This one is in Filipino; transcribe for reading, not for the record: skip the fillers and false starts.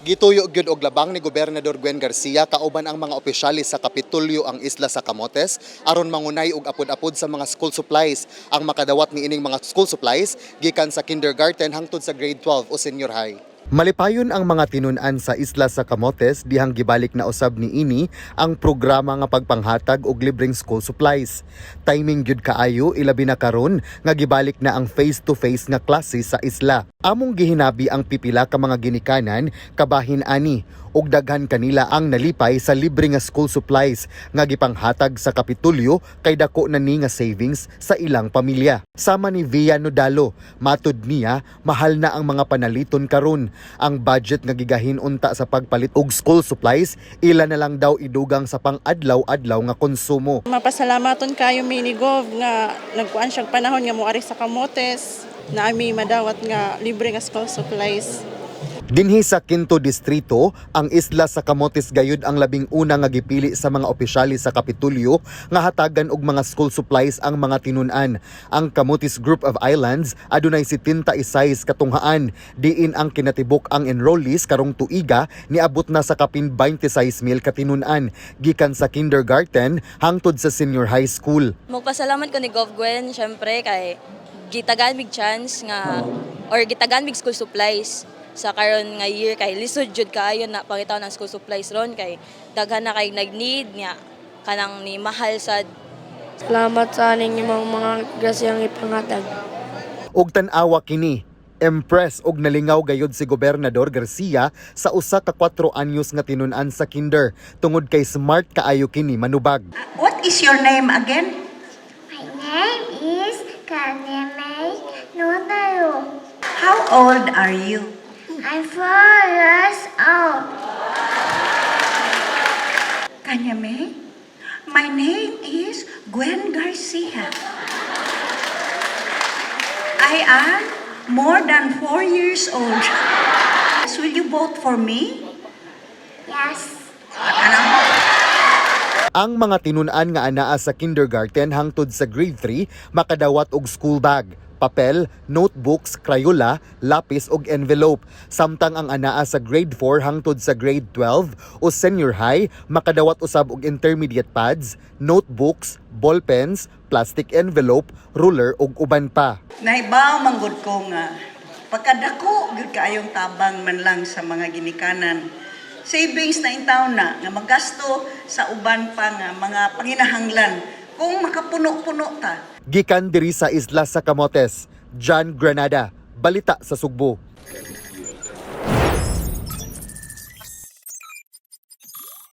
Gituyo gyud og labang ni Gobernador Gwen Garcia kauban ang mga opisyalis sa Kapitolyo ang isla sa Camotes aron mangunay og apod-apod sa mga school supplies. Ang makadawat ni ining mga school supplies gikan sa kindergarten hangtod sa grade 12 o senior high. Malipayon ang mga tinun-an sa isla sa Camotes dihang gibalik na usab ni ini ang programa nga pagpanghatag og libreng school supplies. Timing gyud kaayo ilabi na karon nga gibalik na ang face-to-face nga klase sa isla. Among gihinabi ang pipila ka mga ginikanan kabahin ani ug daghan kanila ang nalipay sa libre nga school supplies nga gipanghatag sa Kapitolyo kay dako na ni nga savings sa ilang pamilya. Sama ni Via Nodalo, matud niya mahal na ang mga panaliton karon. Ang budget nga gigahin unta sa pagpalit og school supplies ila na lang daw idugang sa pang-adlaw-adlaw nga konsumo. Mapasalamaton kayo minigov nga nagkuan siyang panahon nga moari sa Camotes na ami madawat nga libre nga school supplies. Dinhi sa Quinto Distrito, ang isla sa Camotes gayud ang labing una nga gipili sa mga opisyalis sa Kapitolyo nga hatagan og mga school supplies ang mga tinun-an. Ang Camotes Group of Islands adunay 76 katunghaan, diin ang kinatibok ang enrollees karong tuiga niabot na sa kapin 26,000 katinun-an gikan sa kindergarten hangtod sa senior high school. Magpasalamat ko ni Gov Gwen syempre kay gitagan mig chance nga or gitagan mig school supplies sa karon nga year kay lisod jud kaayo na pangitaw ng school supplies ron kay daghan na kay nag-need nga kanang ni mahal sad. Salamat sa aning mga grasyang ipanghatag. Og tan-awa kini, impress og nalingaw gayud si Gobernador Garcia sa usa ka 4 anyos nga tinun-an sa kinder tungod kay smart kaayo kini manubag. What is your name again? My name is Kanemei Nodaro. How old are you? I'm 4 years old. Kanyame? My name is Gwen Garcia. I am more than 4 years old. Will you vote for me? Yes. Ang mga tinun-an nga anaa sa kindergarten hangtod sa grade 3 makadawat og school bag, papel, notebooks, crayola, lapis ug envelope. Samtang ang anaa sa grade 4 hangtod sa grade 12 o senior high makadawat usab og intermediate pads, notebooks, ballpens, plastic envelope, ruler ug uban pa. Naibaw manggod ko nga pagkadako gyud kaayong tabang man lang sa mga ginikanan. Savings na intaw na nga magasto sa uban pa nga mga panginahanglan kung makapuno-puno ta. Gikan diri sa isla sa Camotes, John Granada, balita sa Sugbo.